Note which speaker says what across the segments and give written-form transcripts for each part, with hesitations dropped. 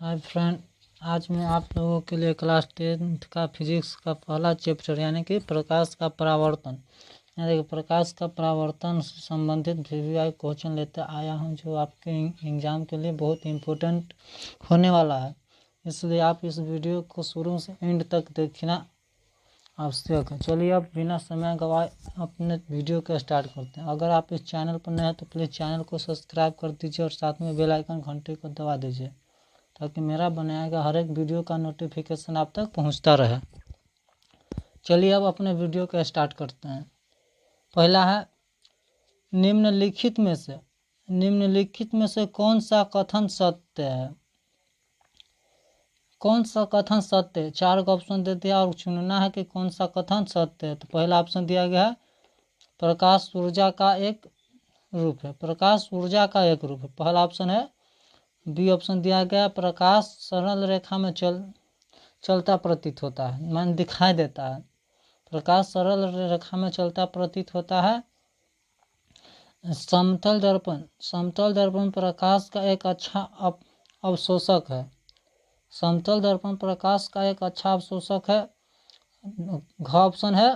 Speaker 1: Hi friend, आज मैं आप लोगों के लिए क्लास 10th का फिजिक्स का पहला चैप्टर यानी कि प्रकाश का परावर्तन यानी कि प्रकाश का परावर्तन से संबंधित वीवीआई क्वेश्चन लेते आया हूं, जो आपके एग्ज़ाम के लिए बहुत इम्पोर्टेंट होने वाला है। इसलिए आप इस वीडियो को शुरू से एंड तक देखना आवश्यक है। चलिए अब बिना समय गवाए अपने वीडियो को स्टार्ट करते हैं। अगर आप इस चैनल पर नए हैं तो प्लीज़ चैनल को सब्सक्राइब कर दीजिए और साथ में बेल आइकन घंटे को दबा दीजिए ताकि मेरा बनाया गया हर एक वीडियो का नोटिफिकेशन आप तक पहुंचता रहे। चलिए अब अपने वीडियो को स्टार्ट करते हैं। पहला है, निम्नलिखित में से कौन सा कथन सत्य है? कौन सा कथन सत्य है? 4 का ऑप्शन दे दिया और चुनना है कि कौन सा कथन सत्य है। तो पहला ऑप्शन दिया गया है, प्रकाश ऊर्जा का एक रूप है। प्रकाश ऊर्जा का एक रूप है, पहला ऑप्शन है। बी ऑप्शन दिया गया, प्रकाश सरल रेखा में चलता प्रतीत होता है, मान दिखाई देता है। प्रकाश सरल रेखा में चलता प्रतीत होता है। समतल दर्पण प्रकाश का एक अच्छा अवशोषक है। समतल दर्पण प्रकाश का एक अच्छा अवशोषक है। घ ऑप्शन है,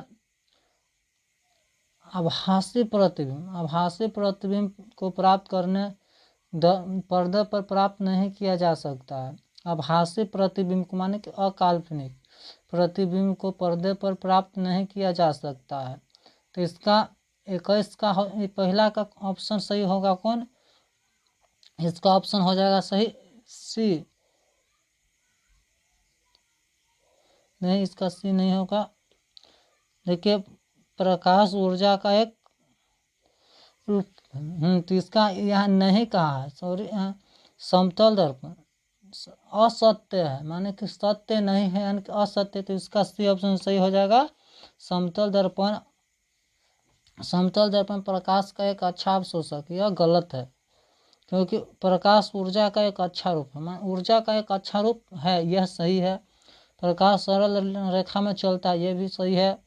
Speaker 1: आभासी प्रतिबिंब को प्राप्त करने पर्दे पर प्राप्त नहीं किया जा सकता है। आभासी प्रतिबिंब को माने कि अकाल्पनिक प्रतिबिंब को पर्दे पर प्राप्त नहीं किया जा सकता है। तो इसका 21 का पहला का ऑप्शन सही होगा कौन? इसका ऑप्शन हो जाएगा सही सी। नहीं, इसका सी नहीं होगा। देखिए, प्रकाश ऊर्जा का एक रूप, तो इसका यहाँ नहीं कहा है, सॉरी। समतल दर्पण असत्य है, माने कि सत्य नहीं है यानी कि असत्य, तो इसका सी ऑप्शन सही हो जाएगा। समतल दर्पण प्रकाश का एक अच्छा अवशोषक, यह गलत है क्योंकि प्रकाश ऊर्जा का एक अच्छा रूप है। ऊर्जा का एक अच्छा रूप है, यह सही है। प्रकाश सरल रेखा में चलता है, यह भी सही है।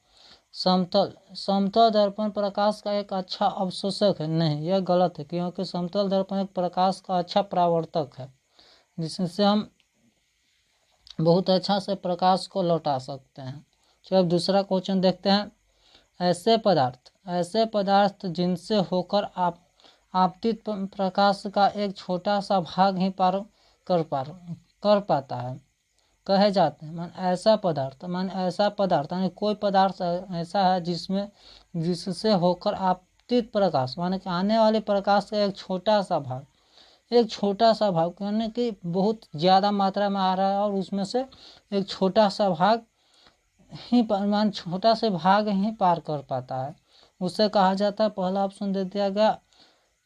Speaker 1: समतल दर्पण प्रकाश का एक अच्छा अवशोषक है, नहीं, यह गलत है क्योंकि समतल दर्पण एक प्रकाश का अच्छा परावर्तक है, जिससे हम बहुत अच्छा से प्रकाश को लौटा सकते हैं। चलिए अब दूसरा क्वेश्चन देखते हैं। ऐसे पदार्थ जिनसे होकर आपतित प्रकाश का एक छोटा सा भाग ही पार कर पाता है कहे जाते हैं। ऐसा पदार्थ यानी कोई पदार्थ ऐसा है जिससे होकर आपतित प्रकाश माने कि आने वाले प्रकाश का एक छोटा सा भाग यानी कि बहुत ज़्यादा मात्रा में आ रहा है और उसमें से एक छोटा सा भाग ही पार कर पाता है, उसे कहा जाता है। पहला ऑप्शन दे दिया गया,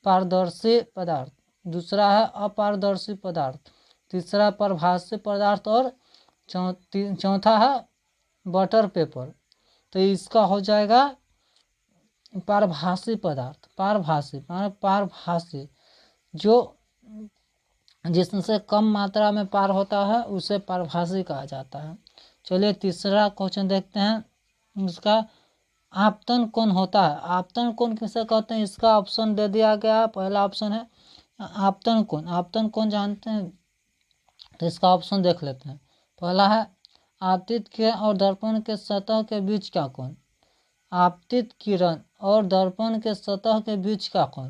Speaker 1: पारदर्शी पदार्थ। दूसरा है अपारदर्शी पदार्थ। तीसरा प्रभासी पदार्थ और चौथा है बटर पेपर। तो इसका हो जाएगा पारभासी पदार्थ। पारभासी जो जिससे कम मात्रा में पार होता है उसे पारभासी कहा जाता है। चलिए तीसरा क्वेश्चन देखते हैं। इसका आपतन कोण होता है। आपतन कोण किसे कहते हैं? इसका ऑप्शन दे दिया गया। पहला ऑप्शन है आपतन कोण जानते हैं? तो इसका ऑप्शन देख लेते हैं। पहला है आपतित किरण और दर्पण के सतह के बीच का कोण। आपतित किरण और दर्पण के सतह के बीच का कोण।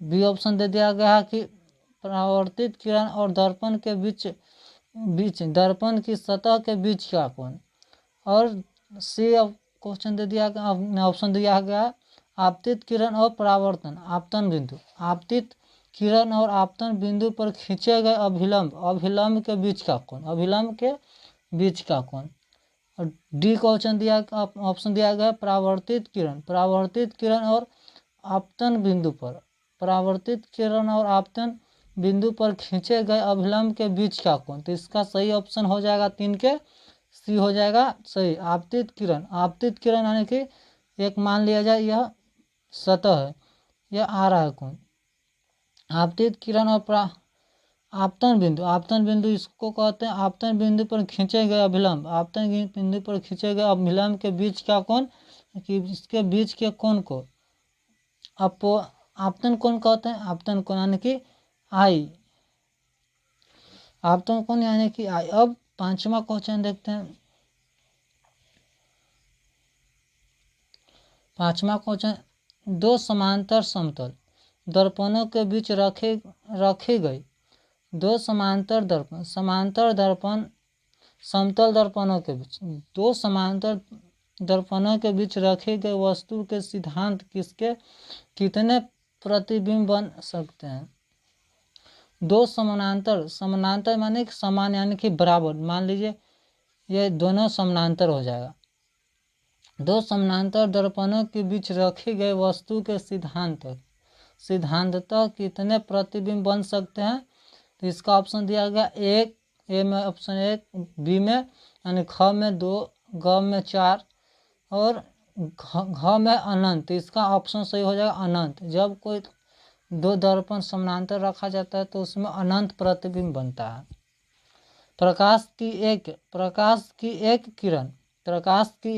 Speaker 1: बी ऑप्शन दे दिया गया कि परावर्तित किरण और दर्पण के बीच दर्पण की सतह के बीच का कोण। और सी ऑप्शन दिया गया आपतित किरण और परावर्तन आपतन बिंदु। आपतित किरण और आपतन बिंदु पर खींचे गए अभिलंब के बीच का कोण। और डी ऑप्शन दिया गया परावर्तित किरण और आपतन बिंदु पर खींचे गए अभिलंब के बीच का कोण। तो इसका सही ऑप्शन हो जाएगा 3 के सी हो जाएगा सही। आपतित किरण यानी कि एक मान लिया जाए यह सतह है, यह आ रहा है कोण। आपतित किरण और आपतन बिंदु इसको कहते हैं आपतन बिंदु पर खींचे गए अभिलंब। आपतन बिंदु पर खींचे गए अभिलंब के बीच का कोण, कि इसके बीच के कोण को आपतन कोण कहते हैं। आपतन कोण यानी कि आई। आपतन कोण यानी कि आई। अब 5वां क्वेश्चन देखते हैं। 5वां क्वेश्चन, दो समांतर समतल दर्पणों के बीच रखी गई दो समांतर दर्पण समतल दर्पणों के बीच, दो समांतर दर्पणों के बीच रखी गई वस्तु के सिद्धांत किसके कितने प्रतिबिंब बन सकते हैं? दो समानांतर माने कि समान यानी कि बराबर, मान लीजिए ये दोनों समानांतर हो जाएगा। दो समानांतर दर्पणों के बीच रखी गई वस्तु के सिद्धांततः कितने प्रतिबिंब बन सकते हैं? तो इसका ऑप्शन दिया गया एक, ए में ऑप्शन 1, बी में यानी ख में 2, ग में 4 और घ में अनंत। तो इसका ऑप्शन सही हो जाएगा अनंत। जब कोई दो दर्पण समानांतर रखा जाता है तो उसमें अनंत प्रतिबिंब बनता है। प्रकाश की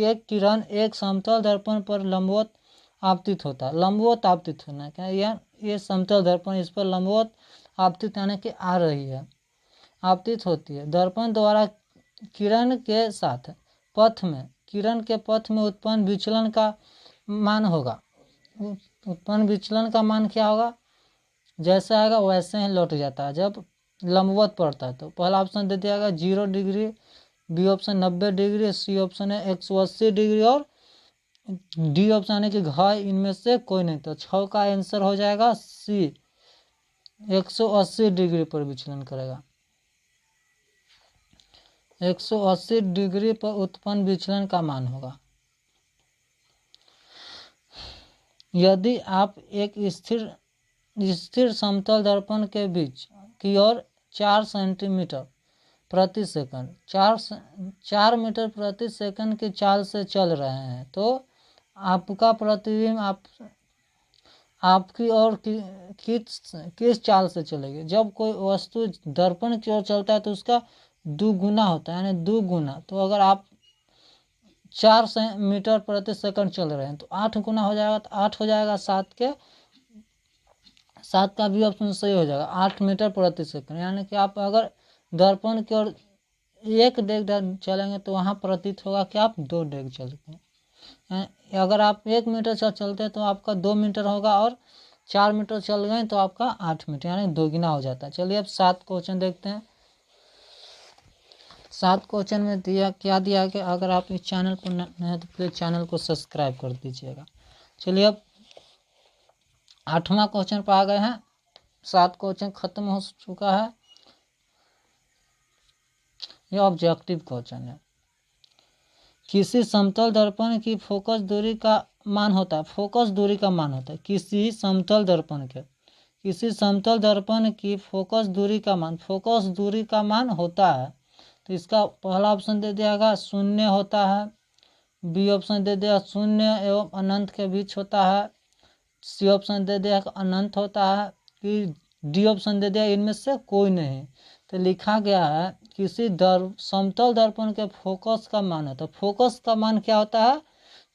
Speaker 1: एक किरण एक समतल दर्पण पर लंबवत आपतित होता है। लंबवत आपतित होना क्या, ये समतल दर्पण इस पर लंबवत आपतित यानी कि आ रही है, आपतित होती है। दर्पण द्वारा किरण के पथ में उत्पन्न विचलन का मान होगा। उत्पन्न विचलन का मान क्या होगा? जैसे आएगा वैसे ही लौट जाता है जब लंबवत पड़ता है। तो पहला ऑप्शन दे दिया गया 0 degree, B option 90 degree, C option है 180 डिग्री और डी ऑप्शन है कि घ इनमें से कोई नहीं। तो 6 का आंसर हो जाएगा सी, 180 डिग्री पर विचलन करेगा। 180 डिग्री पर उत्पन्न विचलन का मान होगा। यदि आप एक स्थिर समतल दर्पण के बीच की ओर 4 सेंटीमीटर प्रति सेकंड 4 मीटर प्रति सेकंड की चाल से चल रहे हैं तो आपका प्रतिबिंब आपकी ओर किस चाल से चलेगी? जब कोई वस्तु दर्पण की ओर चलता है तो उसका दुगुना होता है, यानी दुगुना। तो अगर आप 4 मीटर प्रति सेकंड चल रहे हैं तो 8 गुना हो जाएगा। तो 8 हो जाएगा 7 का भी ऑप्शन सही हो जाएगा, 8 मीटर प्रति सेकंड। यानी कि आप अगर दर्पण की ओर 1 डेग चलेंगे तो वहाँ प्रतीत होगा कि आप 2 डेग चलते हैं। अगर आप 1 मीटर चलते हैं तो आपका 2 मीटर होगा और 4 मीटर चल गए तो आपका 8 मीटर यानी दोगुना हो जाता है। चलिए अब 7 क्वेश्चन देखते हैं। 7 क्वेश्चन में क्या दिया कि अगर आप इस चैनल पर नए हैं तो प्लीज चैनल को सब्सक्राइब कर दीजिएगा। चलिए अब 8वां क्वेश्चन पर आ गए हैं। 7 क्वेश्चन खत्म हो चुका है। यह ऑब्जेक्टिव क्वेश्चन है। किसी समतल दर्पण की फोकस दूरी का मान होता है। किसी समतल दर्पण की फोकस दूरी का मान होता है। तो इसका पहला ऑप्शन दे दिया 0 होता है, बी ऑप्शन दे दिया 0 एवं अनंत के बीच होता है, सी ऑप्शन दे दिया अनंत होता है, कि डी ऑप्शन दे दिया इनमें से कोई नहीं। तो लिखा गया है किसी समतल दर्पण के फोकस का मान होता है। फोकस का मान क्या होता है?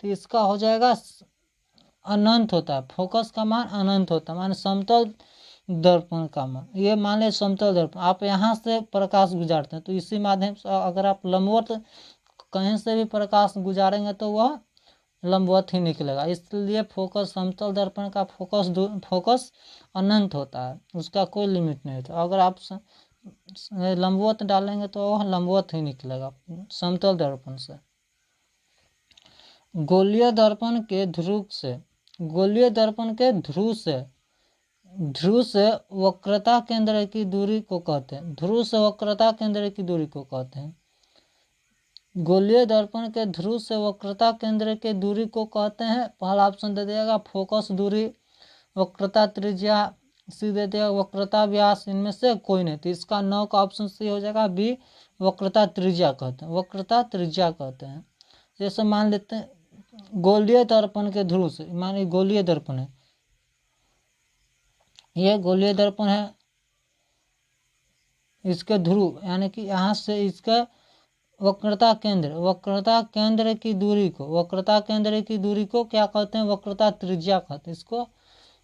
Speaker 1: तो इसका हो जाएगा अनंत होता है। फोकस का मान अनंत होता है, मान समतल दर्पण का मान। ये मान ले समतल दर्पण, आप यहाँ से प्रकाश गुजारते हैं तो इसी माध्यम से अगर आप लंबवत कहीं से भी प्रकाश गुजारेंगे तो वह लंबवत ही निकलेगा। इसलिए फोकस समतल दर्पण का फोकस अनंत होता है, उसका कोई लिमिट नहीं होता। अगर आप लंबवत डालेंगे तो वह लंबवत ही निकलेगा समतल दर्पण से। गोलीय दर्पण के ध्रुव से वक्रता केंद्र की दूरी को कहते हैं। गोलीय दर्पण के ध्रुव से वक्रता केंद्र की दूरी को कहते हैं। पहला ऑप्शन दे दिएगा फोकस दूरी, वक्रता त्रिज्या, सी दे दिया वक्रता व्यास, इनमें से कोई नहीं। तो इसका 9 का ऑप्शन सी हो जाएगा बी, वक्रता त्रिज्या कहते हैं। जैसे मान लेते हैं गोलीय दर्पण के ध्रुव से, मानिए गोलीय दर्पण है, यह गोलीय दर्पण है, इसके ध्रुव यानी कि यहाँ से इसका वक्रता केंद्र की दूरी को क्या कहते हैं? वक्रता त्रिज्या कहते हैं इसको।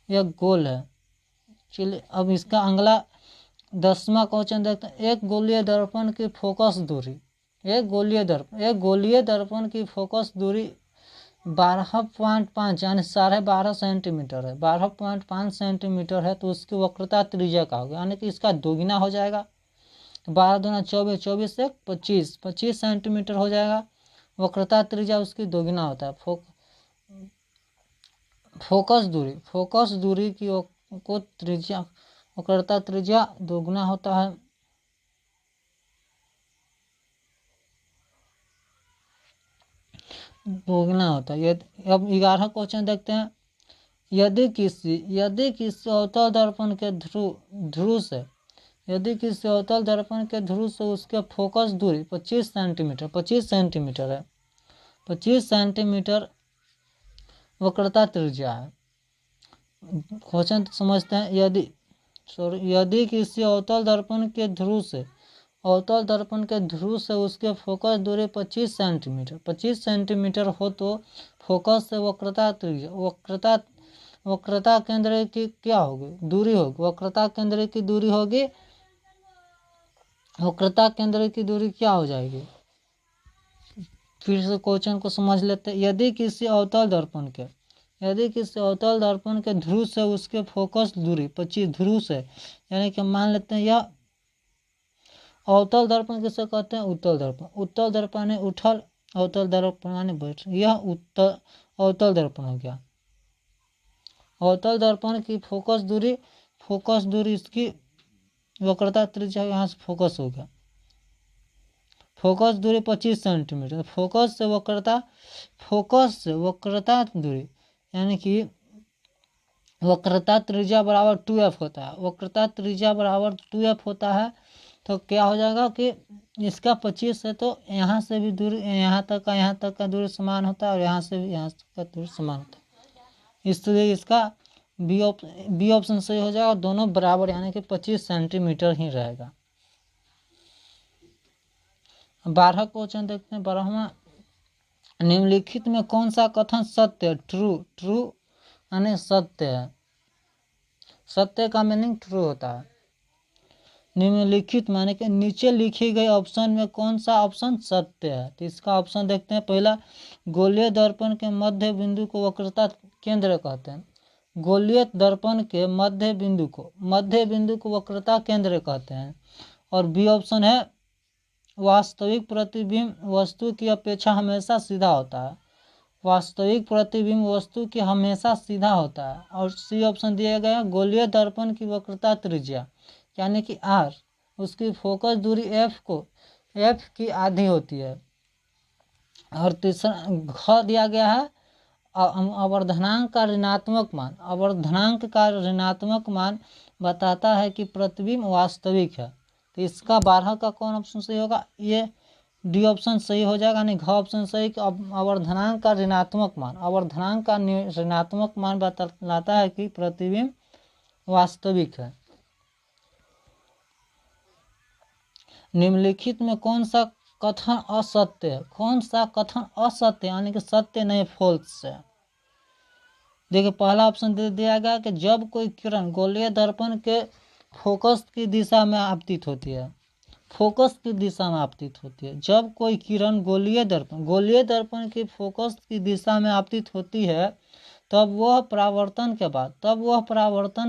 Speaker 1: यह गोल है। चलिए अब इसका अगला 10वां क्वेश्चन देखते हैं, एक गोलीय दर्पण की फोकस दूरी, एक गोलीय दर्पण की फोकस दूरी 12.5 यानी 12.5 सेंटीमीटर है, 12.5 सेंटीमीटर है, तो उसकी वक्रता त्रिज्या का होगा, यानी कि इसका दोगुना हो जाएगा। 12 दूना 24, 24 से 25, 25 सेंटीमीटर हो जाएगा। वक्रता त्रिज्या उसकी दोगुना होता है। फोकस दूरी की को त्रिज्या, वक्रता त्रिज्या दोगुना होता है। अब 11 क्वेश्चन देखते हैं, यदि किसी अवतल दर्पण के ध्रुव से यदि किसी अवतल दर्पण के ध्रुव से उसके फोकस दूरी 25 सेंटीमीटर है, 25 सेंटीमीटर वक्रता त्रिज्या है। क्वेश्चन समझते हैं, यदि किसी अवतल दर्पण के ध्रुव से उसके फोकस दूरी 25 सेंटीमीटर हो, तो फोकस से वक्रता त्रिज्या, वक्रता केंद्र की क्या होगी, दूरी होगी। वक्रता केंद्र की दूरी क्या हो जाएगी। फिर से क्वेश्चन को समझ लेते हैं, यदि किसी अवतल दर्पण के ध्रुव से उसके फोकस दूरी 25, ध्रुव से यानी कि मान लेते हैं यह अवतल दर्पण किसे कहते हैं, उत्तल दर्पण है उठल, अवतल दर्पण बैठ, यह अवतल दर्पण हो गया। अवतल दर्पण की फोकस दूरी इसकी वक्रता त्रिज्या, यहाँ से फोकस हो गया, फोकस दूरी 25 सेंटीमीटर। फोकस से वक्रता दूरी यानी कि वक्रता त्रिज्या बराबर 2f होता है। वक्रता त्रिज्या बराबर 2f होता है, तो क्या हो जाएगा कि इसका 25 है, तो यहाँ से भी दूरी, यहाँ तक का दूरी समान होता है, और यहाँ से भी यहाँ तक का दूरी समान होता है। इसलिए इसका बी ऑप्शन सही हो जाएगा, और दोनों बराबर यानी कि 25 सेंटीमीटर ही रहेगा। 12 क्वेश्चन देखते हैं। 12वां, निम्नलिखित में कौन सा कथन सत्य है, ट्रू यानी सत्य है। सत्य का मीनिंग ट्रू होता है। निम्नलिखित माने कि नीचे लिखी गई ऑप्शन में कौन सा ऑप्शन सत्य है, तो इसका ऑप्शन देखते हैं। पहला, गोलीय दर्पण के मध्य बिंदु को वक्रता केंद्र कहते हैं। गोलीय दर्पण के मध्य बिंदु को वक्रता केंद्र कहते हैं। और बी ऑप्शन है, वास्तविक प्रतिबिंब वस्तु की अपेक्षा हमेशा सीधा होता है। वास्तविक प्रतिबिंब वस्तु की हमेशा सीधा होता है। और सी ऑप्शन दिया गया, गोलीय दर्पण की वक्रता त्रिज्या यानी कि r, उसकी फोकस दूरी f की आधी होती है। और तीसरा घ दिया गया है, अवर्धनांक का ऋणात्मक मान बताता है कि प्रतिबिंब वास्तविक है। तो इसका 12 का कौन ऑप्शन सही होगा, ये डी ऑप्शन सही हो जाएगा, यानी घ ऑप्शन सही। अवर्धनांक का ऋणात्मक मान बताता है कि प्रतिबिंब वास्तविक है। निम्नलिखित में कौन सा कथन असत्य है, यानी कि सत्य नहीं, फॉल्स है। देखिए, पहला ऑप्शन दे दिया गया कि जब कोई किरण गोलीय दर्पण के फोकस की दिशा में आपतित होती है, जब कोई किरण गोलीय दर्पण की फोकस की दिशा में आपतित होती है, तब वह परावर्तन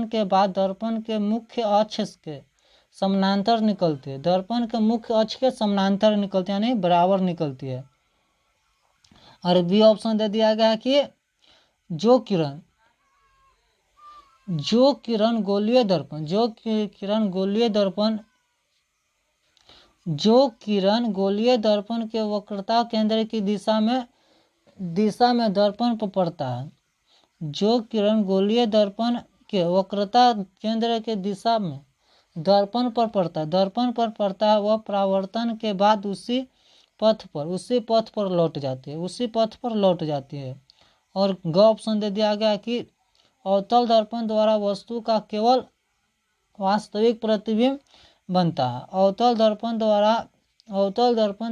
Speaker 1: के बाद दर्पण के मुख्य अक्ष के समानांतर निकलती है। दर्पण के मुख्य अक्ष के समानांतर निकलती है, यानी बराबर निकलती है। और बी ऑप्शन दे दिया गया कि जो किरण गोलीय दर्पण के वक्रता केंद्र की दिशा में दर्पण पर पड़ता है, जो किरण गोलीय दर्पण के वक्रता केंद्र के दिशा में दर्पण पर पड़ता है, वह परावर्तन के बाद उसी पथ पर लौट जाती है। और ग ऑप्शन दे दिया गया कि अवतल दर्पण द्वारा वस्तु का केवल वास्तविक प्रतिबिंब बनता है। अवतल दर्पण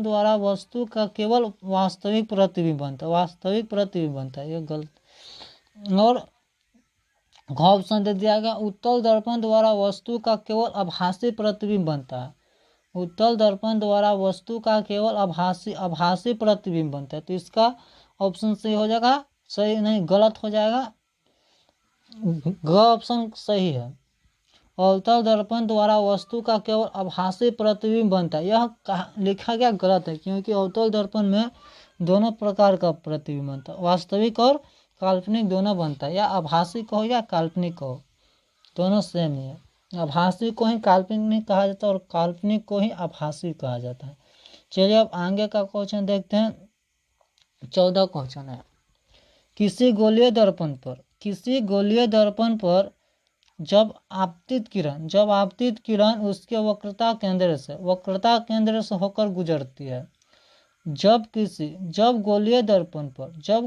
Speaker 1: द्वारा वस्तु का केवल वास्तविक प्रतिबिंब बनता है, ये गलत। और घ ऑप्शन दे दिया गया, उत्तल दर्पण द्वारा वस्तु का केवल आभासी प्रतिबिंब बनता है। उत्तल दर्पण द्वारा वस्तु का केवल आभासी प्रतिबिंब बनता है, तो इसका ऑप्शन सही हो जाएगा, सही नहीं गलत हो जाएगा, ग ऑप्शन सही है। अवतल दर्पण द्वारा वस्तु का केवल आभासी प्रतिबिंब बनता है, यह लिखा गया गलत है, क्योंकि अवतल दर्पण में दोनों प्रकार का प्रतिबिंब बनता है, वास्तविक और काल्पनिक दोनों बनता है, या आभासी कहो या काल्पनिक कहो, दोनों सेम ही है। आभासी को ही काल्पनिक कहा जाता है और काल्पनिक को ही आभासी कहा जाता है। चलिए अब आगे का क्वेश्चन देखते हैं। 14 क्वेश्चन है, किसी गोलीय दर्पण पर जब आपतित किरण उसके वक्रता केंद्र से होकर गुजरती है, जब गोलीय दर्पण पर किसी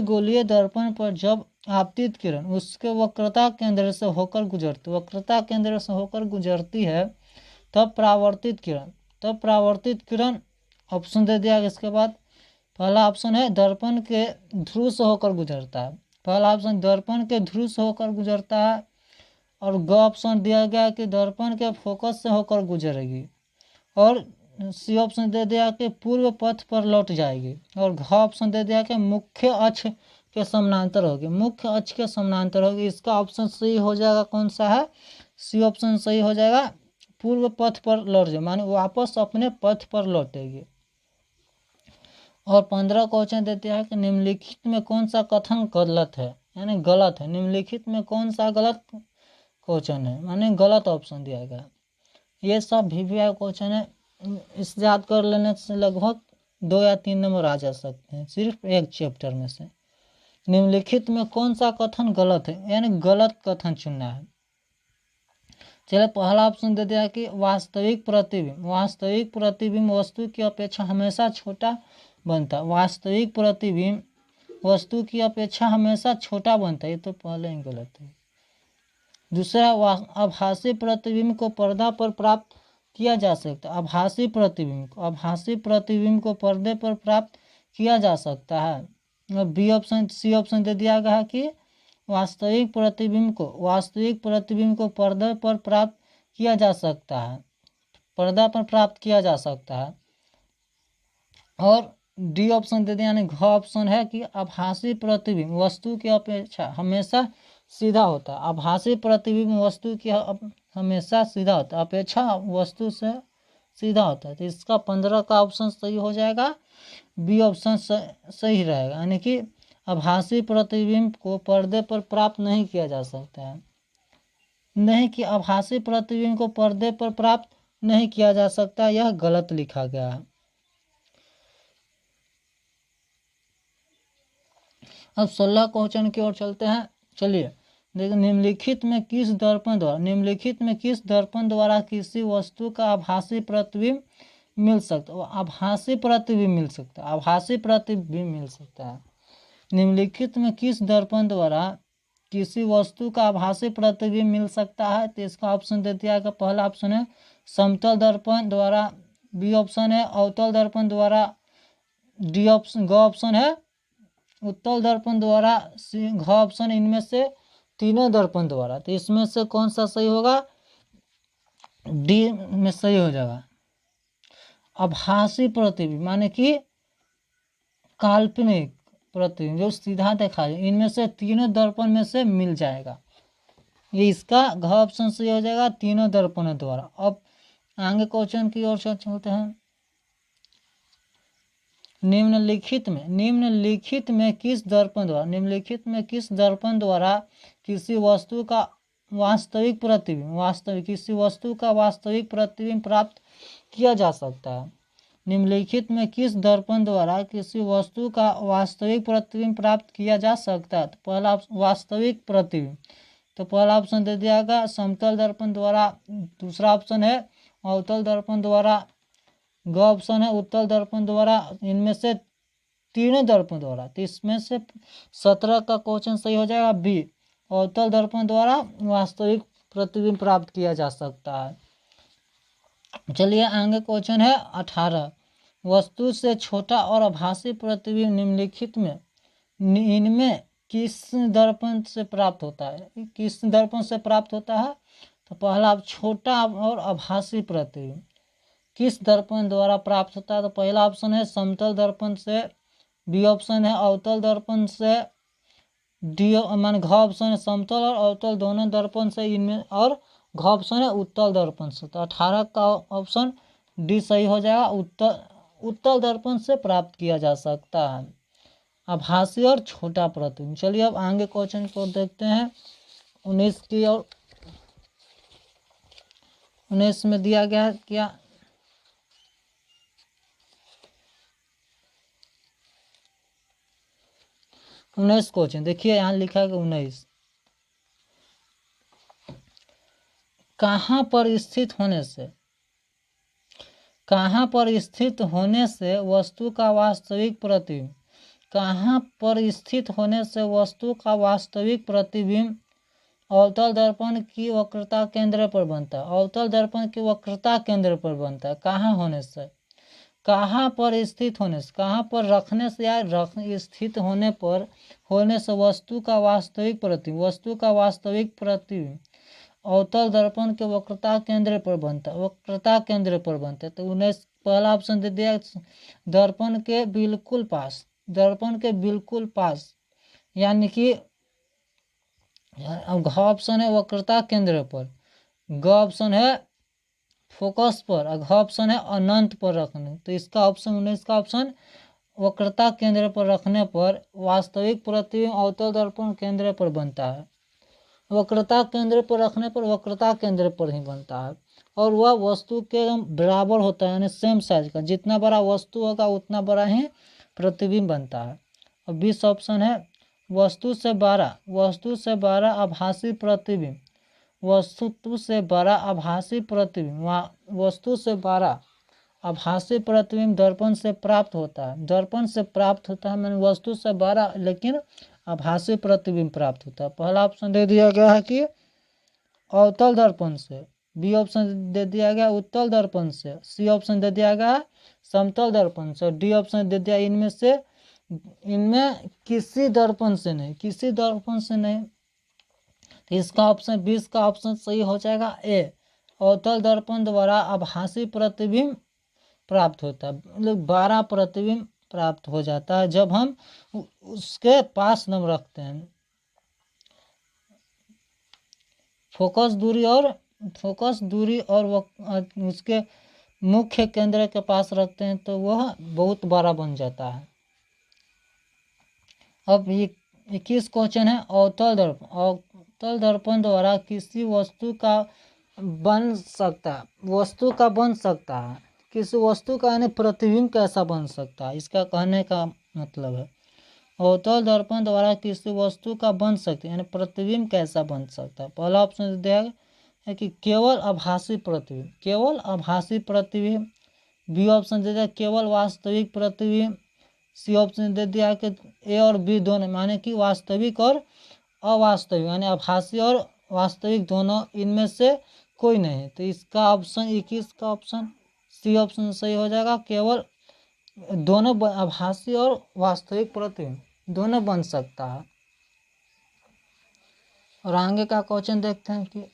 Speaker 1: गोलीय दर्पण पर जब आपतित किरण उसके वक्रता केंद्र से होकर गुजरती है, तब परावर्तित किरण ऑप्शन दे दिया। इसके बाद पहला ऑप्शन है दर्पण के ध्रुव से होकर गुजरता है, पहला ऑप्शन दर्पण के ध्रुव से होकर गुजरता है, और ग ऑप्शन दिया गया कि दर्पण के फोकस से होकर गुजरेगी, और सी ऑप्शन दे दिया कि पूर्व पथ पर लौट जाएगी, और घ ऑप्शन दे दिया कि मुख्य अक्ष के समानांतर होगी। इसका ऑप्शन सही हो जाएगा, कौन सा है, सी ऑप्शन सही हो जाएगा, पूर्व पथ पर लौट जाए, माने वापस अपने पथ पर लौटेगी। और 15 क्वेश्चन देते हैं कि निम्नलिखित में कौन सा कथन गलत है, यानी गलत है, निम्नलिखित में कौन सा गलत क्वेश्चन है, माने गलत ऑप्शन दिया गया। ये सब VVI क्वेश्चन है, इस याद कर लेने से लगभग 2 या 3 नंबर आ जा सकते हैं, सिर्फ एक चैप्टर में से। निम्नलिखित में कौन सा कथन गलत है, यानी गलत कथन चुनना है। चलिए पहला ऑप्शन दे दिया कि वास्तविक प्रतिबिंब वस्तु की अपेक्षा हमेशा छोटा बनता है, वास्तविक प्रतिबिंब वस्तु की अपेक्षा हमेशा छोटा बनता है, ये तो पहले ही गलत है। दूसरा, आभासी प्रतिबिंब को पर्दा पर प्राप्त किया जा सकता है, आभासी प्रतिबिंब को पर्दे पर प्राप्त किया जा सकता है। सी ऑप्शन दे दिया गया कि वास्तविक प्रतिबिंब को पर्दे पर प्राप्त किया जा सकता है, और डी ऑप्शन दे दिया, यानी घ ऑप्शन है कि आभासी प्रतिबिंब वस्तु की अपेक्षा हमेशा सीधा होता है, आभासी प्रतिबिंब वस्तु की हमेशा सीधा होता है, अपेक्षा वस्तु से सीधा होता है, तो इसका 15 का ऑप्शन सही हो जाएगा, बी ऑप्शन सही रहेगा, यानी कि आभासी प्रतिबिंब को पर्दे पर प्राप्त नहीं किया जा सकता है, आभासी प्रतिबिंब को पर्दे पर प्राप्त नहीं किया जा सकता, यह गलत लिखा गया है। अब 16 क्वेश्चन की ओर चलते हैं। चलिए देखिए, निम्नलिखित में किस दर्पण द्वारा किसी वस्तु का आभासी प्रतिबिंब मिल सकता है, आभासी प्रतिबिंब मिल सकता है। निम्नलिखित में किस दर्पण द्वारा किसी वस्तु का आभासी प्रतिबिंब मिल सकता है, तो इसका ऑप्शन दे दिया गया। पहला ऑप्शन है समतल दर्पण द्वारा, बी ऑप्शन है अवतल दर्पण द्वारा, डी ऑप्शन ग ऑप्शन है उत्तल दर्पण द्वारा, घ ऑप्शन इनमें से तीनों दर्पण द्वारा, तो इसमें से कौन सा सही होगा, डी में सही हो जाएगा। आभासी प्रतिबिंब माने कि काल्पनिक प्रतिबिंब जो सीधा दिखाई, इनमें से तीनों दर्पण में से मिल जाएगा, ये इसका घ ऑप्शन सही हो जाएगा, तीनों दर्पणों द्वारा। अब आगे क्वेश्चन की ओर चलते हैं। निम्नलिखित में किस दर्पण द्वारा किसी वस्तु का वास्तविक प्रतिबिंब प्राप्त किया जा सकता है। निम्नलिखित में किस दर्पण द्वारा किसी वस्तु का वास्तविक प्रतिबिंब प्राप्त किया जा सकता है, तो पहला वास्तविक प्रतिबिंब, तो पहला ऑप्शन दे दिया गया समतल दर्पण द्वारा, दूसरा ऑप्शन है अवतल दर्पण द्वारा, ग ऑप्शन है उत्तल दर्पण द्वारा, इनमें से तीनों दर्पण द्वारा, तो इसमें से 17 का क्वेश्चन सही हो जाएगा, बी अवतल दर्पण द्वारा वास्तविक प्रतिबिंब प्राप्त किया जा सकता है। चलिए आगे क्वेश्चन है 18, वस्तु से छोटा और आभासी प्रतिबिंब निम्नलिखित में इनमें किस दर्पण से प्राप्त होता है? किस दर्पण से प्राप्त होता है? तो पहला छोटा और आभासी प्रतिबिंब किस दर्पण द्वारा प्राप्त होता है? तो पहला ऑप्शन है समतल दर्पण से, बी ऑप्शन है अवतल दर्पण से, डी मान घ ऑप्शन है समतल और अवतल दोनों दर्पण से इनमें, और घ ऑप्शन है उत्तल दर्पण से। तो 18 का ऑप्शन डी सही हो जाएगा। उत्तल दर्पण से प्राप्त किया जा सकता है आभासी और छोटा प्रतिबिंब। चलिए अब आगे क्वेश्चन को देखते हैं। 19 की और 19 में दिया गया है क्या? 19 क्वेश्चन देखिए, यहाँ लिखा है 19 कहाँ पर स्थित होने से, कहाँ पर स्थित होने से वस्तु का वास्तविक प्रतिबिंब, कहाँ पर स्थित होने से वस्तु का वास्तविक प्रतिबिंब अवतल दर्पण की वक्रता केंद्र पर बनता है? अवतल दर्पण की वक्रता केंद्र पर बनता है। कहाँ होने से, कहाँ पर स्थित होने से, कहाँ पर रखने से या स्थित होने से वस्तु का वास्तविक प्रतिबिंब, वस्तु का वास्तविक प्रतिबिंब अवतल दर्पण के वक्रता केंद्र पर बनता है, वक्रता केंद्र पर बनता है। तो 19 पहला ऑप्शन दे दिया दर्पण के बिल्कुल पास, दर्पण के बिल्कुल पास, यानी कि घ ऑप्शन है वक्रता केंद्र पर, ग ऑप्शन है फोकस पर, और घ ऑप्शन है अनंत पर रखने। तो इसका ऑप्शन 19 का ऑप्शन वक्रता केंद्र पर रखने पर वास्तविक प्रतिबिंब अवतल दर्पण केंद्र पर बनता है। वक्रता केंद्र पर रखने पर वक्रता केंद्र पर ही बनता है, और वह वस्तु के बराबर होता है, यानी सेम साइज का। जितना बड़ा वस्तु होगा उतना बड़ा ही प्रतिबिंब बनता है। और 20 ऑप्शन है वस्तु से बड़ा आभासी प्रतिबिंब, वस्तु से बड़ा आभासी प्रतिबिंब, वस्तु से बड़ा आभासी प्रतिबिंब दर्पण से प्राप्त होता है, दर्पण से प्राप्त होता है, मैंने वस्तु से बड़ा लेकिन आभासी प्रतिबिंब प्राप्त होता है। पहला ऑप्शन दे दिया गया है कि अवतल दर्पण से, बी ऑप्शन दे दिया गया उत्तल दर्पण से, सी ऑप्शन दे दिया गया समतल दर्पण से, डी ऑप्शन दे दिया इनमें किसी दर्पण से नहीं, किसी दर्पण से नहीं। तो इसका ऑप्शन 20 का ऑप्शन सही हो जाएगा ए, अवतल दर्पण द्वारा आभासी प्रतिबिंब प्राप्त होता है, मतलब 12 प्रतिबिंब प्राप्त हो जाता है जब हम उसके पास नम रखते हैं। फोकस दूरी और उसके मुख्य केंद्र के पास रखते हैं तो वह बहुत बड़ा बन जाता है। अब ये 21 क्वेश्चन है अवतल दर्पण द्वारा किसी वस्तु का बन सकता है, किसी वस्तु का यानी प्रतिबिंब कैसा बन सकता है, इसका कहने का मतलब है अवतल दर्पण द्वारा किसी वस्तु का बन सकता है यानी प्रतिबिंब कैसा बन सकता है। पहला ऑप्शन दिया है कि केवल आभासी प्रतिबिंब, केवल आभासी प्रतिबिंब, बी ऑप्शन दे दिया केवल वास्तविक प्रतिबिंब, सी ऑप्शन दे दिया कि ए और बी दोनों माने कि वास्तविक और अवास्तविक, यानी आभासी और वास्तविक दोनों, इनमें से कोई नहीं। तो इसका ऑप्शन 21 का ऑप्शन सी ऑप्शन सही हो जाएगा, केवल दोनों आभासी और वास्तविक प्रतिबिंब दोनों बन सकता है। और आगे का क्वेश्चन देखते हैं कि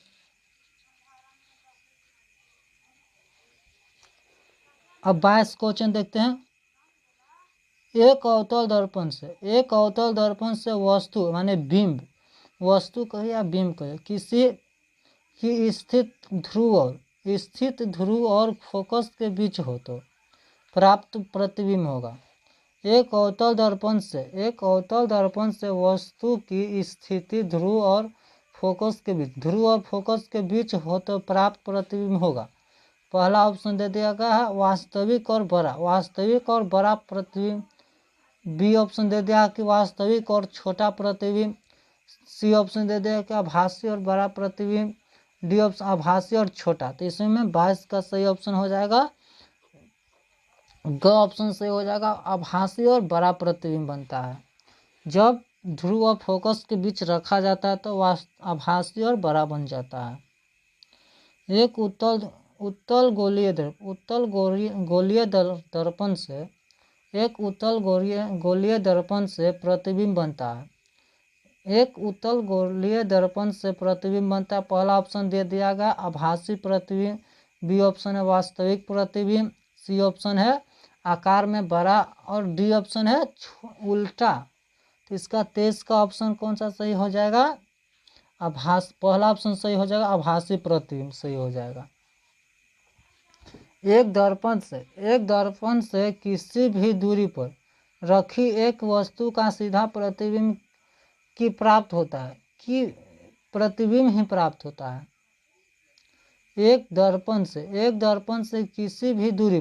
Speaker 1: अब 22 क्वेश्चन देखते हैं। एक अवतल दर्पण से वस्तु माने बिंब, वस्तु कहे या बिंब कहे, किसी की स्थित ध्रुव और फोकस के बीच हो तो प्राप्त प्रतिबिंब होगा। एक अवतल दर्पण से वस्तु की स्थिति ध्रुव और फोकस के बीच हो तो प्राप्त प्रतिबिंब होगा। पहला ऑप्शन दे दिया गया है वास्तविक और बड़ा प्रतिबिंब, बी ऑप्शन दे दिया कि वास्तविक और छोटा प्रतिबिंब, सी ऑप्शन दे दिया कि आभासी और बड़ा प्रतिबिंब, डी ऑप्शन आभासी और छोटा। तो इसमें 22 का सही ऑप्शन हो जाएगा ग ऑप्शन सही हो जाएगा, आभासी और बड़ा प्रतिबिंब बनता है। जब ध्रुव और फोकस के बीच रखा जाता है तो आभासी और बड़ा बन जाता है। एक उत्तल गोलीय दर्पण से एक उत्तल गोलीय दर्पण से प्रतिबिंब बनता है। एक उत्तल गोलीय दर्पण से प्रतिबिंब बनता है। पहला ऑप्शन दे दिया गया आभासी प्रतिबिंब, बी ऑप्शन है वास्तविक प्रतिबिंब, सी ऑप्शन है आकार में बड़ा और डी ऑप्शन है उल्टा। तो इसका 23 का ऑप्शन कौन सा सही हो जाएगा? पहला ऑप्शन सही हो जाएगा, आभासी प्रतिबिंब सही हो जाएगा। एक दर्पण से किसी भी दूरी पर रखी एक वस्तु का सीधा प्रतिबिंब की प्राप्त होता है, कि प्रतिबिंब ही प्राप्त होता है। एक दर्पण से किसी भी दूरी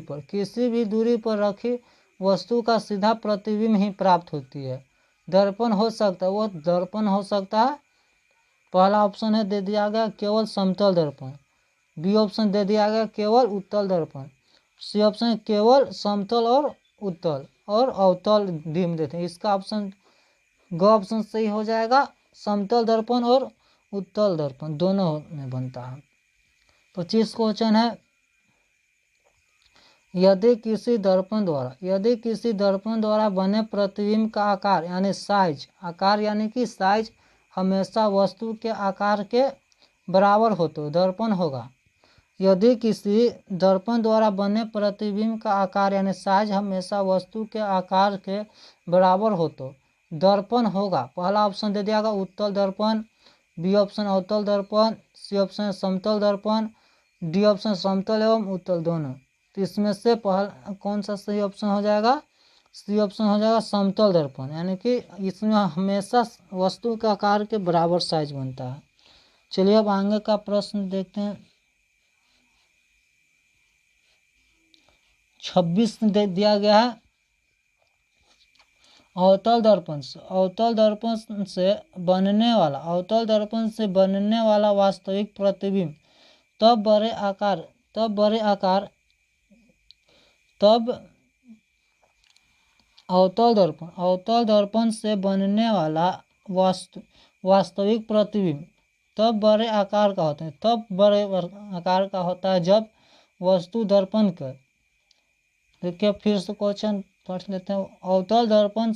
Speaker 1: पर रखी वस्तु का सीधा प्रतिबिंब ही प्राप्त होती है। दर्पण हो सकता है, वो दर्पण हो सकता है। पहला ऑप्शन है दे दिया गया केवल समतल दर्पण, बी ऑप्शन दे दिया गया केवल उत्तल दर्पण, सी ऑप्शन है केवल समतल और उत्तल और अवतल डिम देते हैं। इसका ऑप्शन ग ऑप्शन सही हो जाएगा। समतल दर्पण और उत्तल दर्पण दोनों में बनता है। 25 क्वेश्चन है, यदि किसी दर्पण द्वारा बने प्रतिबिंब का आकार यानी कि साइज हमेशा वस्तु के आकार के बराबर हो तो दर्पण होगा। यदि किसी दर्पण द्वारा बने प्रतिबिंब का आकार यानी साइज हमेशा वस्तु के आकार के बराबर हो तो दर्पण होगा। पहला ऑप्शन दे दिया गया उत्तल दर्पण, बी ऑप्शन अवतल दर्पण, सी ऑप्शन समतल दर्पण, डी ऑप्शन समतल एवं उत्तल दोनों। तो इसमें से पहला कौन सा सही ऑप्शन हो जाएगा? सी ऑप्शन हो जाएगा समतल दर्पण, यानी कि इसमें हमेशा वस्तु के आकार के बराबर साइज बनता है। चलिए अब आगे का प्रश्न देखते हैं। 26 दे दिया गया है, अवतल दर्पण से बनने वाला वास्तविक प्रतिबिंब तब अवतल दर्पण से बनने वाला वास्तविक प्रतिबिंब तब बड़े आकार का होता है। तब बड़े आकार का होता है जब वस्तु दर्पण का, देखिए फिर से क्वेश्चन पढ़ लेते हैं। अवतल दर्पण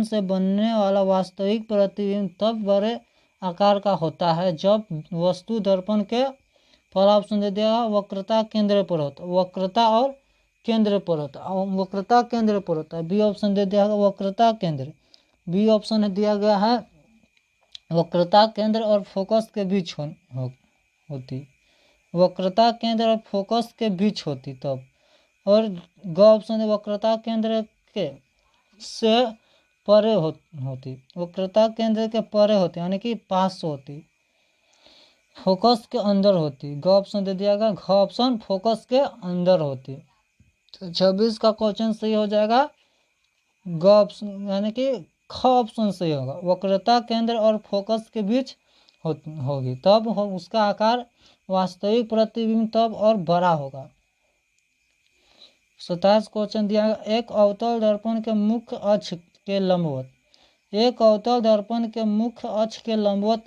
Speaker 1: से बनने वाला वास्तविक प्रतिबिंब तब बड़े आकार का होता है जब वस्तु दर्पण के, पहला ऑप्शन दे दिया वक्रता केंद्र पर होता है, वक्रता केंद्र पर होता है। बी ऑप्शन दे दिया वक्रता केंद्र, बी ऑप्शन दिया गया है वक्रता केंद्र और फोकस के बीच होती, वक्रता केंद्र और फोकस के बीच होती तब। और ग ऑप्शन वक्रता केंद्र के से परे होती, वक्रता केंद्र के परे होती यानी कि पास होती, फोकस के अंदर होती। ग ऑप्शन दे दिया गया, घ ऑप्शन फोकस के अंदर होती। तो 26 का क्वेश्चन सही हो जाएगा ग ऑप्शन, यानी कि ख ऑप्शन सही होगा, वक्रता केंद्र और फोकस के बीच होगी तब उसका आकार वास्तविक प्रतिबिंब तब और बड़ा होगा। 27 क्वेश्चन दिया गया, एक अवतल दर्पण के मुख्य अक्ष के लंबवत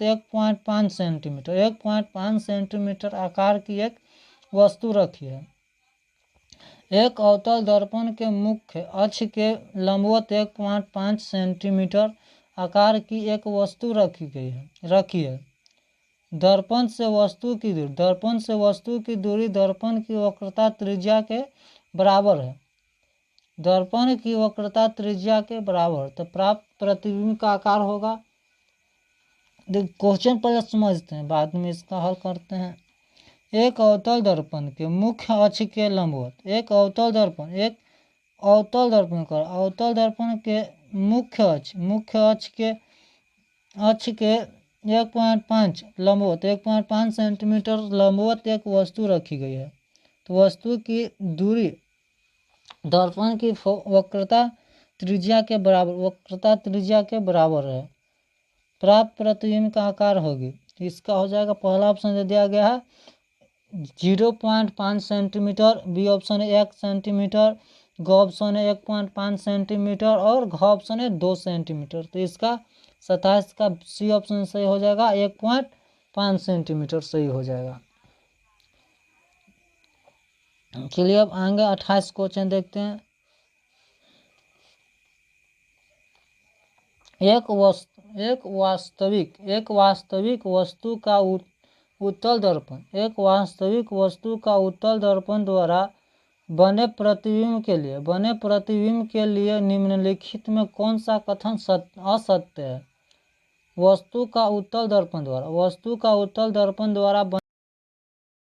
Speaker 1: 1.5 सेंटीमीटर आकार की एक वस्तु रखी है। एक अवतल दर्पण के मुख्य अक्ष के लंबवत 1.5 सेंटीमीटर आकार की एक वस्तु रखी है। दर्पण से वस्तु की दूरी दर्पण की वक्रता त्रिज्या के बराबर है। दर्पण की वक्रता त्रिज्या के बराबर तो प्राप्त प्रतिबिंब का आकार होगा। क्वेश्चन पहले समझते हैं, बाद में इसका हल करते हैं। एक अवतल दर्पण के मुख्य अक्ष के लंबवत, एक अवतल दर्पण के मुख्य अक्ष के 1.5 लंबवत 1.5 सेंटीमीटर लंबवत एक वस्तु रखी गई है। तो वस्तु की दूरी दर्पण की वक्रता त्रिज्या के बराबर है। प्राप्त प्रतिबिंब का आकार होगी, इसका हो जाएगा, पहला ऑप्शन दे दिया गया है 0.5 सेंटीमीटर, बी ऑप्शन है 1 सेंटीमीटर, ग ऑप्शन है 1.5 सेंटीमीटर और घ ऑप्शन है 2 सेंटीमीटर। तो इसका 27 का सी ऑप्शन सही हो जाएगा, 1.5 सेंटीमीटर सही हो जाएगा। चलिए अब आगे 28 क्वेश्चन देखते हैं। एक वास्तविक वस्तु का उत्तल दर्पण, एक वास्तविक वस्तु का उत्तल दर्पण द्वारा बने प्रतिबिंब के लिए निम्नलिखित में कौन सा कथन असत्य है? वस्तु का उत्तल दर्पण द्वारा